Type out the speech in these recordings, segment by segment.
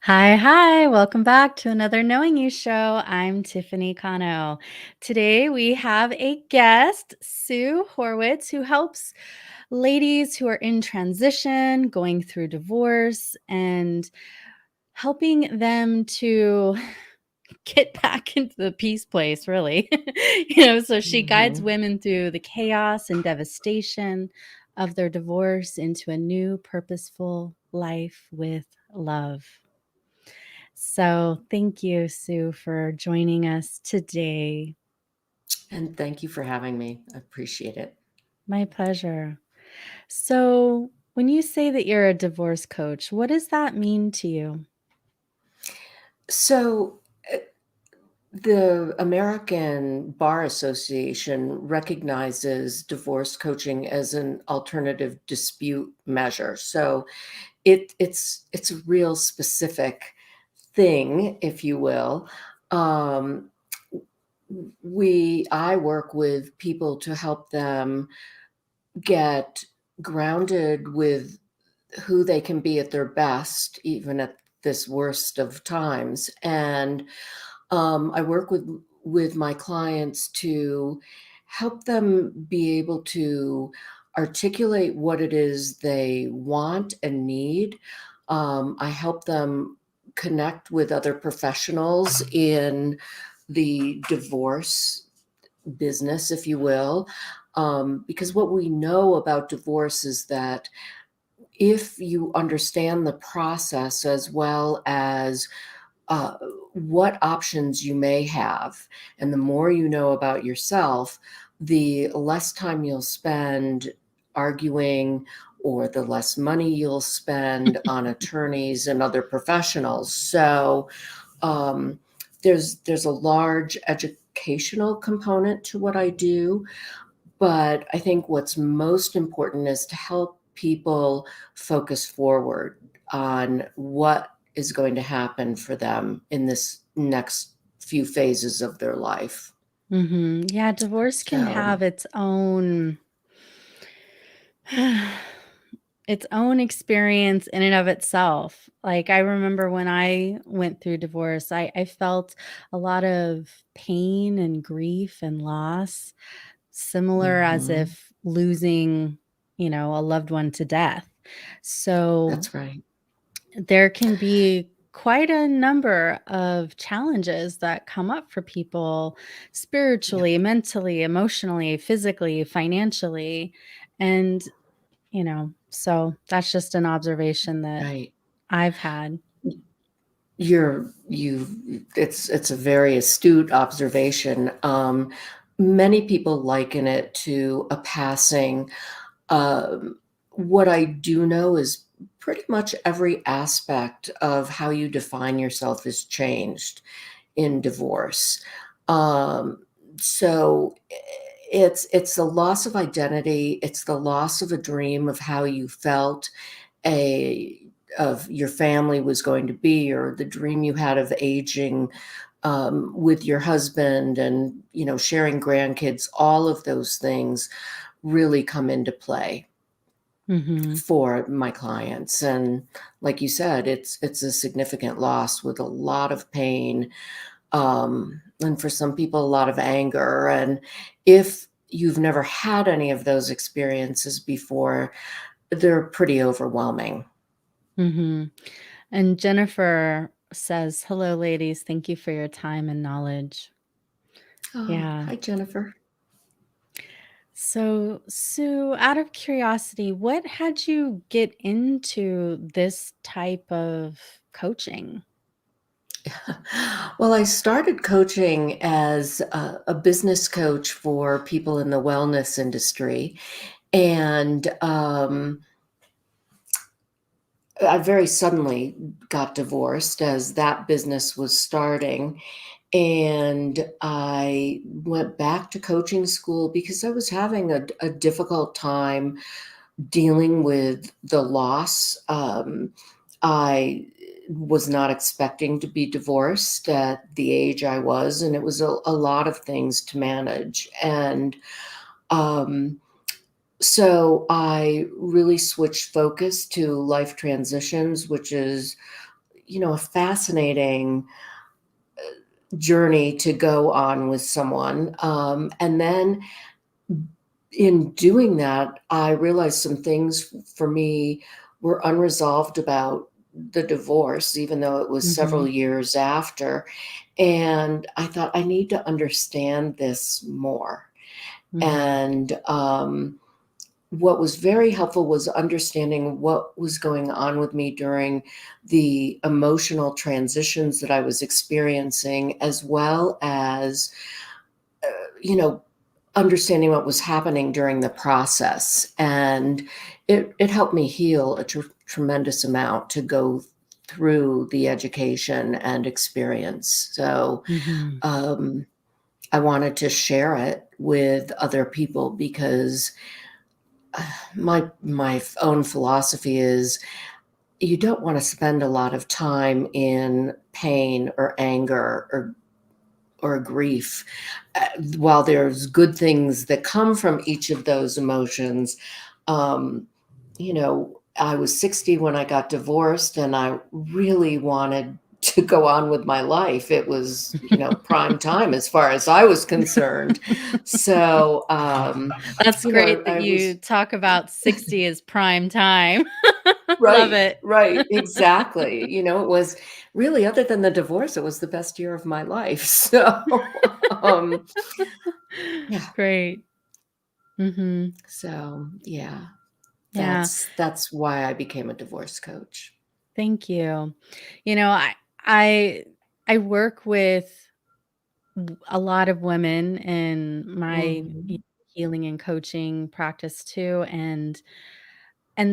Hi, hi. Welcome back to another Knowing You show. I'm Tiffany Cano. Today we have a guest, Sue Horwitz, who helps ladies who are in transition, going through divorce, and helping them to get back into the peace place, really. So she guides Mhm. women through the chaos and devastation of their divorce into a new purposeful life with love. So, thank you, Sue, for joining us today. And thank you for having me. I appreciate it. My pleasure. So, when you say that you're a divorce coach, what does that mean to you? So, the American Bar Association recognizes divorce coaching as an alternative dispute measure. So, it's a real specific thing, if you will. Um, I work with people to help them get grounded with who they can be at their best, even at this worst of times. And I work with my clients to help them be able to articulate what it is they want and need. I help them connect with other professionals in the divorce business, if you will, because what we know about divorce is that if you understand the process as well as uh, what options you may have, and the more you know about yourself, the less time you'll spend arguing or the less money you'll spend on attorneys and other professionals. So um, there's a large educational component to what I do, but I think what's most important is to help people focus forward on what is going to happen for them in this next few phases of their life. Yeah, divorce can So, have its own experience in and of itself. Like, I remember when I went through divorce, I felt a lot of pain and grief and loss, similar as mhm, if losing, a loved one to death. So that's right. there can be quite a number of challenges that come up for people Yeah, spiritually, mentally, emotionally, physically, financially. And, so that's just an observation that right. I've had. It's a very astute observation. Many people liken it to a passing. What I do know is pretty much every aspect of how you define yourself is changed in divorce. Um, so it's the loss of identity, it's the loss of a dream of how you felt a of your family was going to be, or the dream you had of aging with your husband and sharing grandkids. All of those things really come into play Mhm. for my clients. And like you said, it's a significant loss with a lot of pain, and for some people, a lot of anger. And if you've never had any of those experiences before, they're pretty overwhelming. Mhm. And Jennifer says, "Hello, ladies. Thank you for your time and knowledge." Oh, Yeah. hi, Jennifer. So, Sue, out of curiosity, what had you get into this type of coaching? Well, I started coaching as a business coach for people in the wellness industry. And I very suddenly got divorced as that business was starting. And I went back to coaching school because I was having a difficult time dealing with the loss. I was not expecting to be divorced at the age I was, and it was a lot of things to manage. And um, so I really switched focus to life transitions, which is, a fascinating journey to go on with someone. And then in doing that, I realized some things for me were unresolved about the divorce, even though it was several Mhm. years after. And I thought, I need to understand this more. Mhm. And what was very helpful was understanding what was going on with me during the emotional transitions that I was experiencing, as well as, you know, understanding what was happening during the process. And it helped me heal a tremendous amount to go through the education and experience. So Mhm. um, I wanted to share it with other people because my own philosophy is you don't want to spend a lot of time in pain or anger or grief. While there's good things that come from each of those emotions, um, I was 60 when I got divorced, and I really wanted to go on with my life. It was, prime time as far as I was concerned. So, That's great that I you was talk about 60 as prime time. Love right, it. right, exactly. It was really, other than the divorce, it was the best year of my life. So, yeah. Great. Mhm. So, yeah, Yeah, that's why I became a divorce coach. thank you. You know, I I work with a lot of women in my Mhm. healing and coaching practice too, and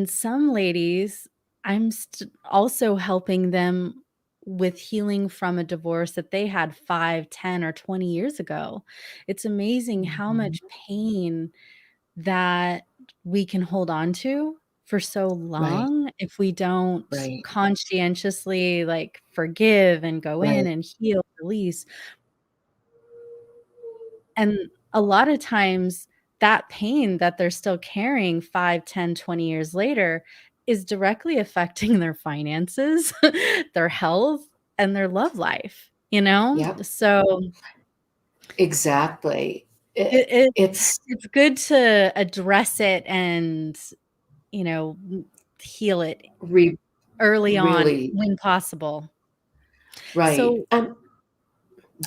some ladies, also helping them with healing from a divorce that they had 5, 10, or 20 years ago. It's amazing how Mhm. much pain that we can hold on to for so Right, long if we don't right, conscientiously, like, forgive and go in right. and heal, release. And a lot of times, that pain that they're still carrying 5, 10, 20 years later is directly affecting their finances, their health, and their love life, you know? Yep, So, exactly. it It it it's it's good to address it and, you know, heal it re early on really when possible. right. So, I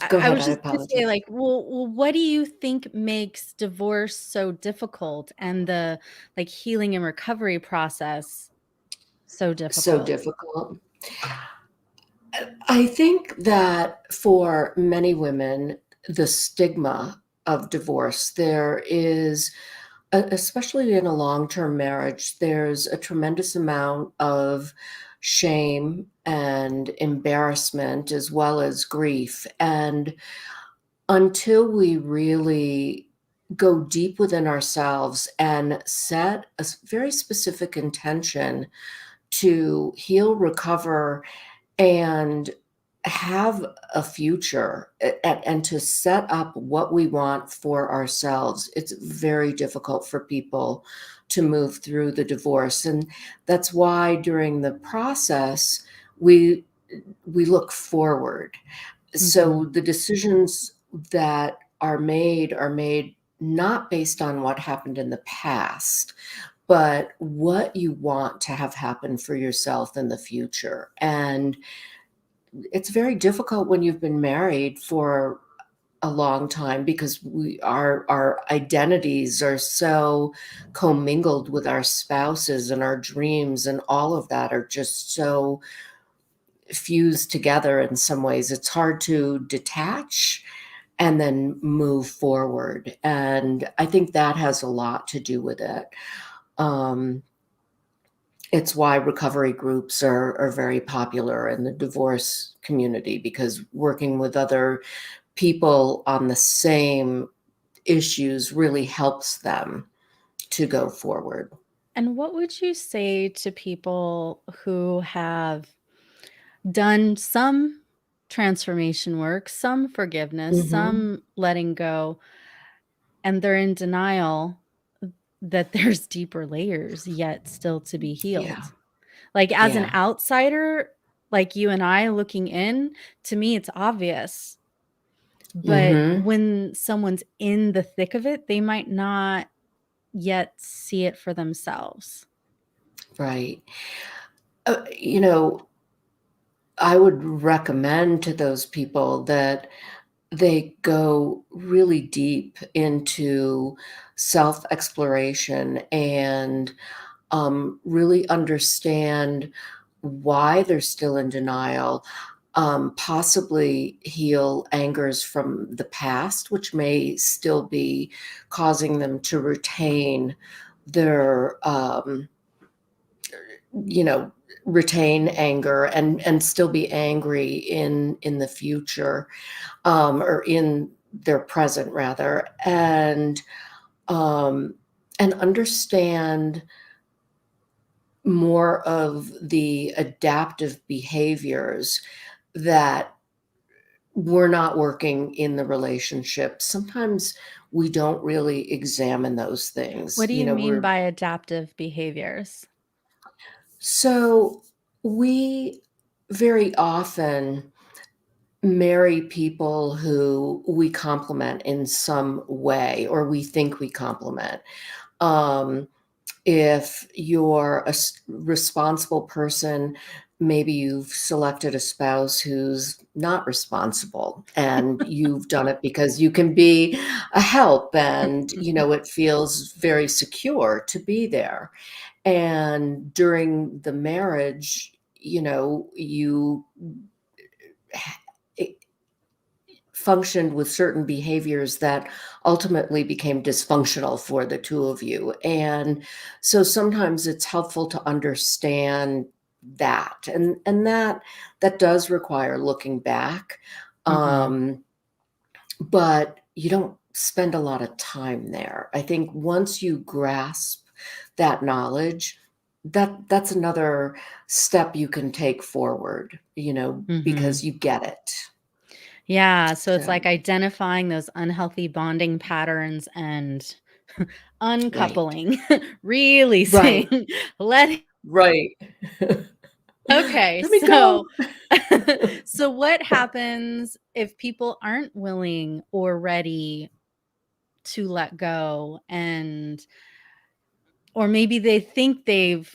Go I ahead, was I just gonna say, apologize. like, well, what do you think makes divorce so difficult and the, like, healing and recovery process so So difficult? difficult. I think that for many women, the stigma of divorce, there is, especially in a long-term marriage, there's a tremendous amount of shame and embarrassment as well as grief. And until we really go deep within ourselves and set a very specific intention to heal, recover, and have a future and to set up what we want for ourselves, it's very difficult for people to move through the divorce. And that's why during the process, we we look forward. So Mhm, the decisions that are made not based on what happened in the past, but what you want to have happen for yourself in the future. And it's very difficult when you've been married for a long time because our identities are so commingled with our spouses, and our dreams and all of that are just so fused together in some ways. It's hard to detach and then move forward. And I think that has a lot to do with it. Um, it's why recovery groups are very popular in the divorce community, because working with other people on the same issues really helps them to go forward. And what would you say to people who have done some transformation work, some forgiveness, Mhm. some letting go, and they're in denial that there's deeper layers yet still to be Yeah. healed? Like, as an Yeah. outsider, like you and I looking in, to me, it's obvious. But Mhm. when someone's in the thick of it, they might not yet see it for themselves. Right. You know, I would recommend to those people that they go really deep into self-exploration and, really understand why they're still in denial, possibly heal angers from the past, which may still be causing them to retain their, you know, retain anger and still be angry in the future, or in their present rather, um, and understand more of the adaptive behaviors that were not working in the relationship. Sometimes we don't really examine those things. What do You you know, mean we're by adaptive behaviors? so we very often marry people who we compliment in some way or we think we compliment. Um, if you're a responsible person, maybe you've selected a spouse who's not responsible and you've done it because you can be a help and, it feels very secure to be there. And during the marriage, you it functioned with certain behaviors that ultimately became dysfunctional for the two of you. And so sometimes it's helpful to understand that. And that does require looking back. Mhm. Um, but you don't spend a lot of time there. I think once you grasp that knowledge, that's another step you can take forward, Mhm. because you get it. Yeah, so it's So, like identifying those unhealthy bonding patterns and right. uncoupling, Right. releasing, letting. Right. Okay, Let me go. so so what happens if people aren't willing or ready to let go, and or maybe they think they've,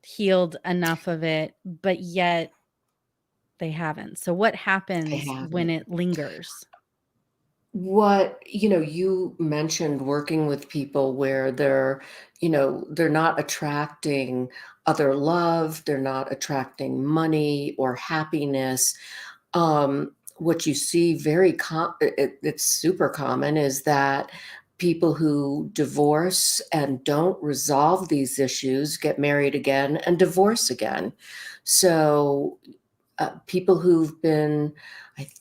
healed enough of it, but yet they haven't. So what I happens when haven't. it lingers? You mentioned working with people where they're not attracting other love, they're not attracting money or happiness. What you see it's super common is that people who divorce and don't resolve these issues get married again and divorce again. So people who've been I th-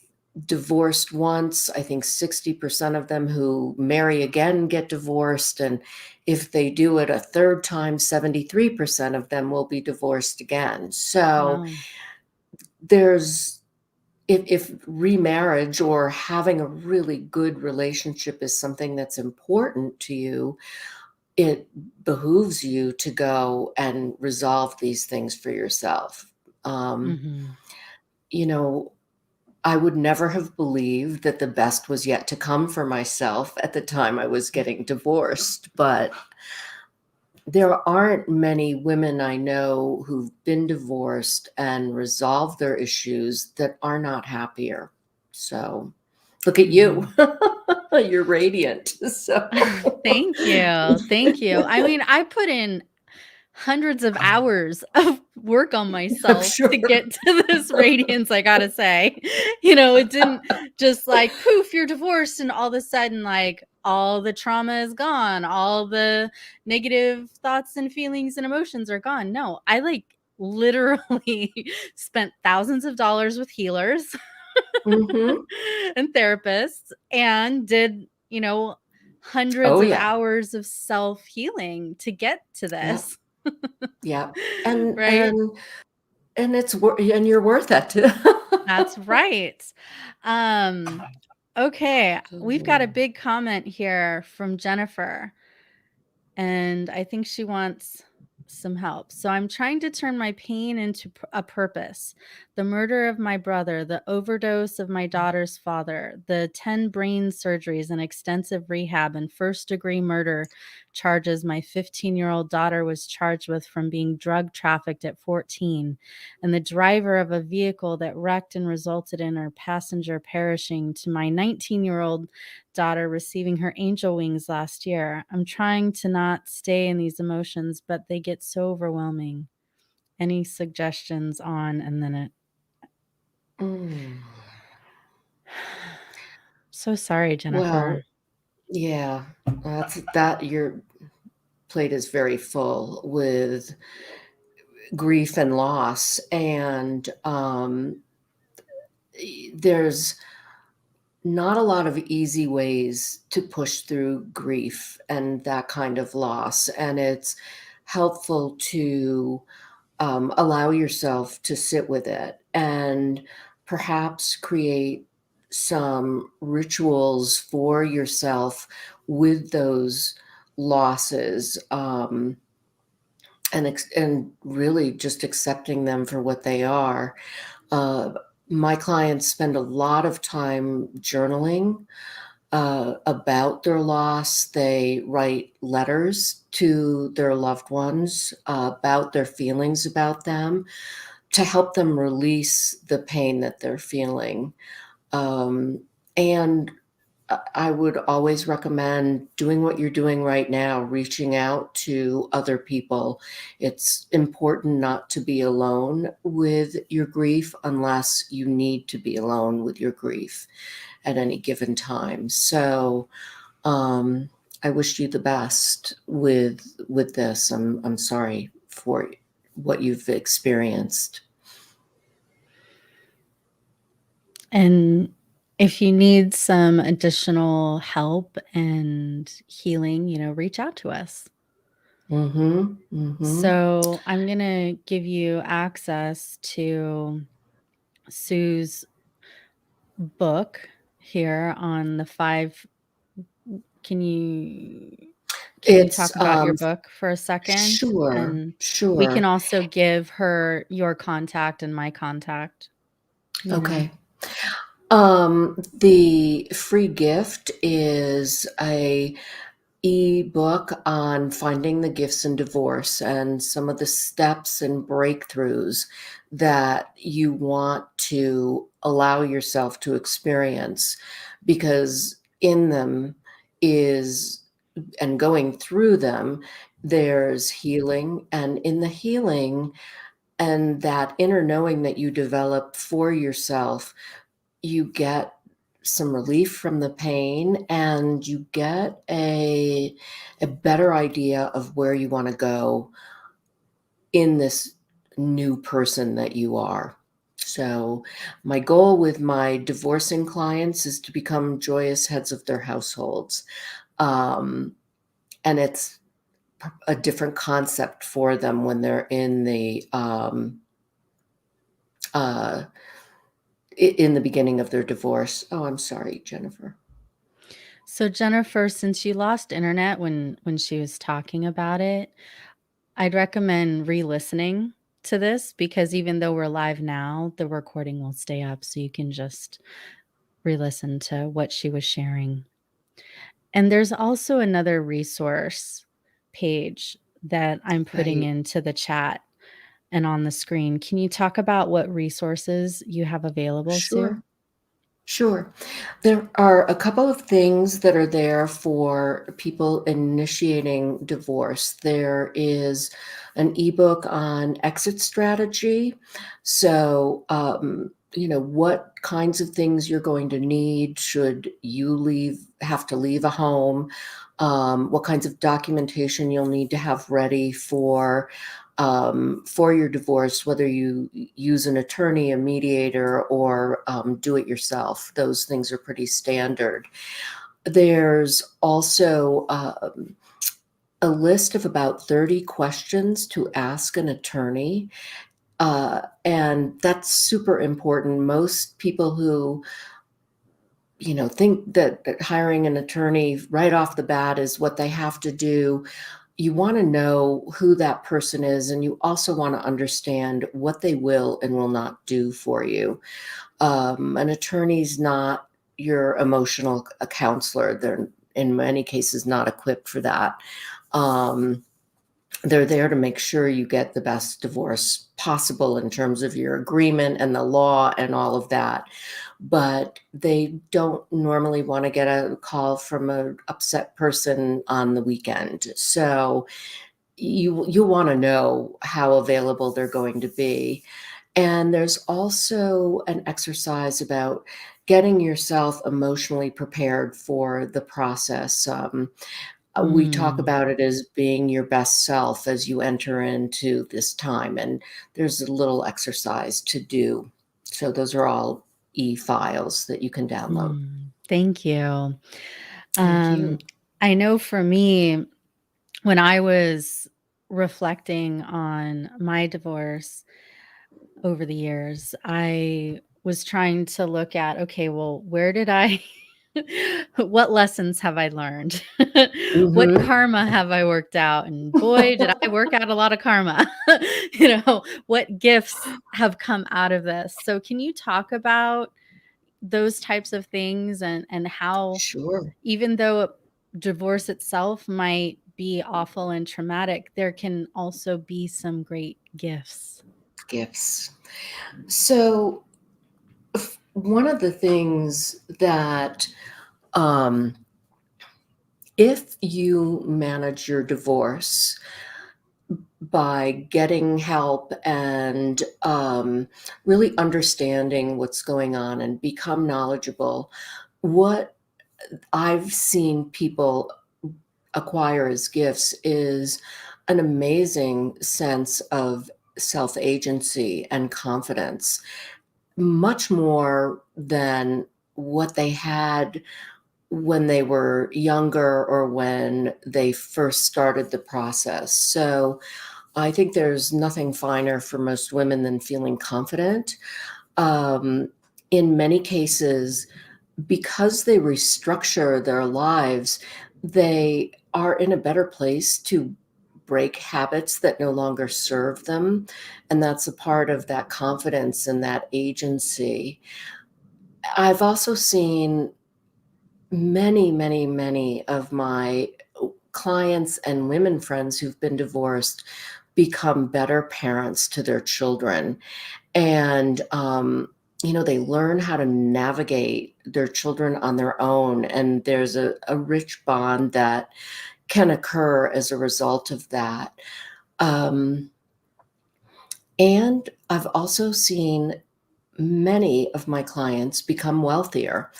divorced once, I think 60% of them who marry again get divorced. And if they do it a third time, 73% of them will be divorced again. So Wow. there's, if remarriage or having a really good relationship is something that's important to you, it behooves you to go and resolve these things for yourself. Um, Mhm. you know, I would never have believed that the best was yet to come for myself at the time I was getting divorced, but there aren't many women I know who've been divorced and resolved their issues that are not happier. So, look at you. Mhm. You're radiant. So, Thank you. Thank you. I mean, I put in hundreds of hours of work on I'm myself to sure. get to this radiance, I gotta say. It didn't just like poof, you're divorced, and all of a sudden, like all the trauma is gone, all the negative thoughts and feelings and emotions are gone. No, I like literally spent thousands of dollars with healers Mhm. and therapists and did, hundreds Oh, of yeah. hours of self-healing to get to Yeah. this. Yeah. And Right? and and and you're worth it. That's right. Um, okay, we've got a Oh. big comment here from Jennifer, and I think she wants some help. So I'm trying to turn my pain into a purpose. The murder of my brother, the overdose of my daughter's father, the 10 brain surgeries and extensive rehab and first-degree murder charges my 15-year-old daughter was charged with from being drug trafficked at 14, and the driver of a vehicle that wrecked and resulted in her passenger perishing to my 19-year-old daughter receiving her angel wings last year. I'm trying to not stay in these emotions, but they get so overwhelming. Any suggestions on and then it Mm. So sorry, Well, Jennifer. yeah, that your plate is very full with grief and loss, and there's not a lot of easy ways to push through grief and that kind of loss, and it's helpful to allow yourself to sit with it and perhaps create some rituals for yourself with those losses, and really just accepting them for what they are. Uh, my clients spend a lot of time journaling about their loss. They write letters to their loved ones about their feelings about them to help them release the pain that they're feeling. And I would always recommend doing what you're doing right now, reaching out to other people. It's important not to be alone with your grief unless you need to be alone with your grief at any given time. So, I wish you the best with this. I'm sorry for what you've experienced. And if you need some additional help and healing, reach out to us. Mhm, mhm. So I'm going to give you access to Sue's book here on the 5. Can you can you It's, talk about your book for a second? sure, And we can sure. also give her your contact and my contact, you know. Okay. The free gift is a ebook on finding the gifts in divorce and some of the steps and breakthroughs that you want to allow yourself to experience, because in them is and going through them, there's healing, and in the healing and that inner knowing that you develop for yourself, you get some relief from the pain, and you get a better idea of where you wanna go in this new person that you are. So, my goal with my divorcing clients is to become joyous heads of their households, um, and it's a different concept for them when they're in uh, in the beginning of their divorce. Oh, I'm sorry, Jennifer. So Jennifer, since you lost internet when she was talking about it, I'd recommend re-listening to this because even though we're live now, the recording will stay up so you can just re-listen to what she was sharing. And there's also another resource page that I'm putting Right. into the chat and on the screen. Can you talk about what resources you have available, Sue? Sure. Sure. There are a couple of things that are there for people initiating divorce. There is an ebook on exit strategy. So, what kinds of things you're going to need should you have to leave a home, what kinds of documentation you'll need to have ready for your divorce, whether you use an attorney, a mediator, or do it yourself. Those things are pretty standard. There's also a list of about 30 questions to ask an attorney. And that's super important. Most people who, think that hiring an attorney right off the bat is what they have to do. You want to know who that person is, and you also want to understand what they will and will not do for you. An attorney's not your emotional counselor. They're in many cases not equipped for that. Um, they're there to make sure you get the best divorce possible in terms of your agreement and the law and all of that. But they don't normally want to get a call from an upset person on the weekend. So you want to know how available they're going to be. And there's also an exercise about getting yourself emotionally prepared for the process. We talk Mm, about it as being your best self as you enter into this time, and there's a little exercise to do. So those are all e-files that you can download. thank you. Thank Um, you. I know for me, when I was reflecting on my divorce over the years, I was trying to look at, okay, well, where did I what lessons have I learned? What Mhm. karma have I worked out? And boy, did I work out a lot of karma. What gifts have come out of this? So can you talk about those types of things and how Sure. even though divorce itself might be awful and traumatic, there can also be some great gifts? Gifts. So, one of the things that, um, if you manage your divorce by getting help and really understanding what's going on and become knowledgeable, what I've seen people acquire as gifts is an amazing sense of self agency and confidence, much more than what they had when they were younger or when they first started the process. So I think there's nothing finer for most women than feeling confident. Um, in many cases, because they restructure their lives, they are in a better place to break habits that no longer serve them. And that's a part of that confidence and that agency. I've also seen many, many, many of my clients and women friends who've been divorced become better parents to their children. And, they learn how to navigate their children on their own. And there's a rich bond that can occur as a result of that. Um, and I've also seen many of my clients become wealthier,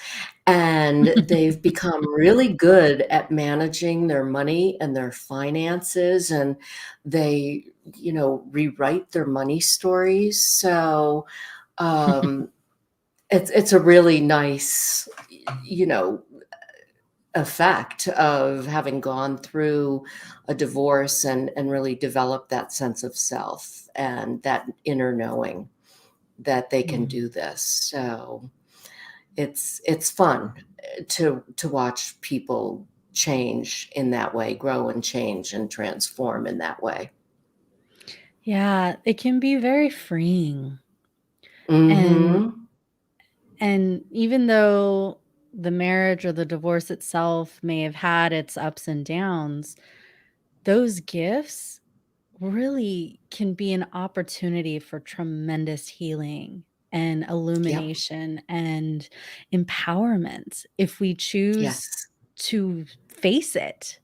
and they've become really good at managing their money and their finances, and they, rewrite their money stories. So, um, it's a really nice, you know, effect of having gone through a divorce and really develop that sense of self and that inner knowing that they can do Mm. this. So it's fun to watch people change in that way, grow and change and transform in that way. Yeah, it can be very freeing. And Mhm. and even though the marriage or the divorce itself may have had its ups and downs, those gifts really can be an opportunity for tremendous healing and Yep. illumination and empowerment if we choose Yes. to face it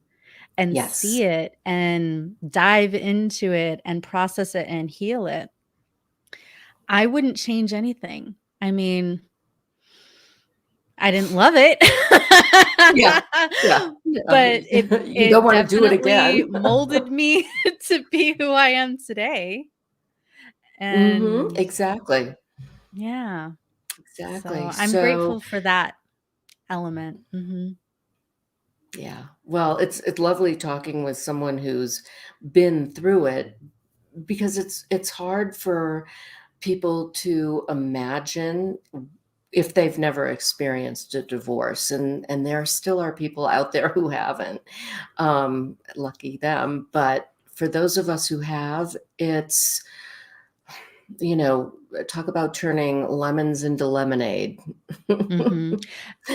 and see Yes. it and dive into it and process it and heal it. I wouldn't change anything. I mean, I didn't love it, Yeah. Yeah. Yeah. but it You don't it wanna do it definitely again. molded me to be who I am today. Mhm. And Exactly. yeah, so Exactly. I'm So grateful for that element. Mhm. Yeah. Well, it's lovely talking with someone who's been through it because it's hard for people to imagine if they've never experienced a divorce, and there still are people out there who haven't. Lucky them, but for those of us who have, it's, you know, talk about turning lemons into lemonade. Mhm.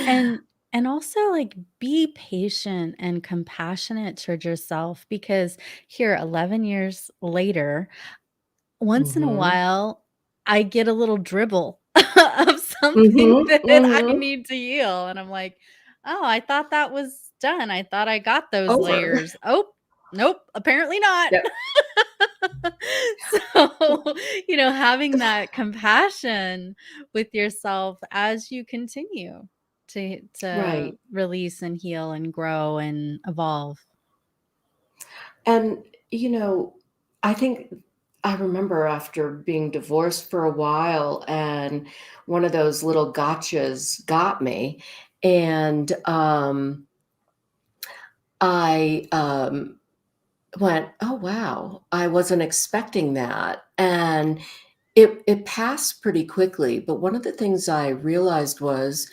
And and also, like, be patient and compassionate toward yourself because here, 11 years later, once in a Mhm. while, I get a little dribble of something Mhm, that I mhm. need to heal, and I'm like, "Oh, I thought that was done. I thought I got those Over. layers. Oh, nope, apparently not." Yep. So, having that compassion with yourself as you continue to Right. release and heal and grow and evolve. And, you know, I think I remember after being divorced for a while, and one of those little gotchas got me, and, I went, "Oh, wow, I wasn't expecting that," and it passed pretty quickly, but one of the things I realized was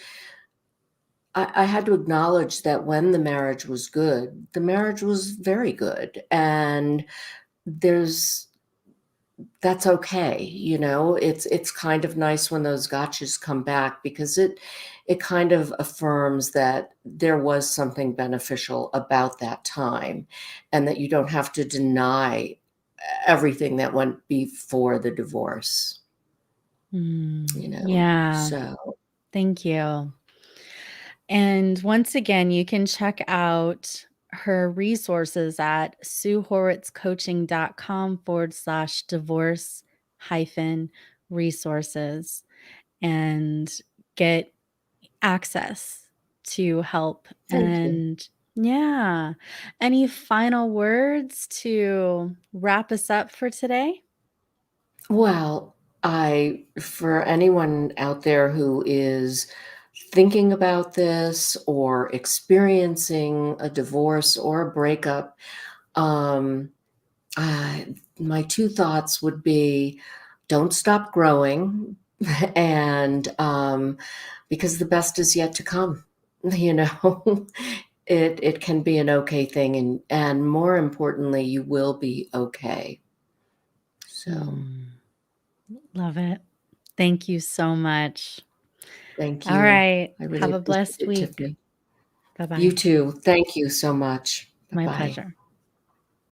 I had to acknowledge that when the marriage was good, the marriage was very good, and there's that's okay, you know? It's kind of nice when those gotchas come back because it kind of affirms that there was something beneficial about that time, and that you don't have to deny everything that went before the divorce, you know? Yeah, So thank you. And once again, you can check out her resources at suehorwitzcoaching.com/divorce hyphen resources and get access to help. thank you. And yeah, any final words to wrap us up for today? Well, I for anyone out there who is thinking about this or experiencing a divorce or a breakup, um, my 2 thoughts would be, don't stop growing, and, because the best is yet to come, you know? It can be an okay thing, and more importantly, you will be okay. So, Hmm, love it. Thank you so much. thank All you. right. I really Have a appreciate blessed it, week. Tiffany. Bye You bye. too. Thank you so much. My Bye-bye. pleasure.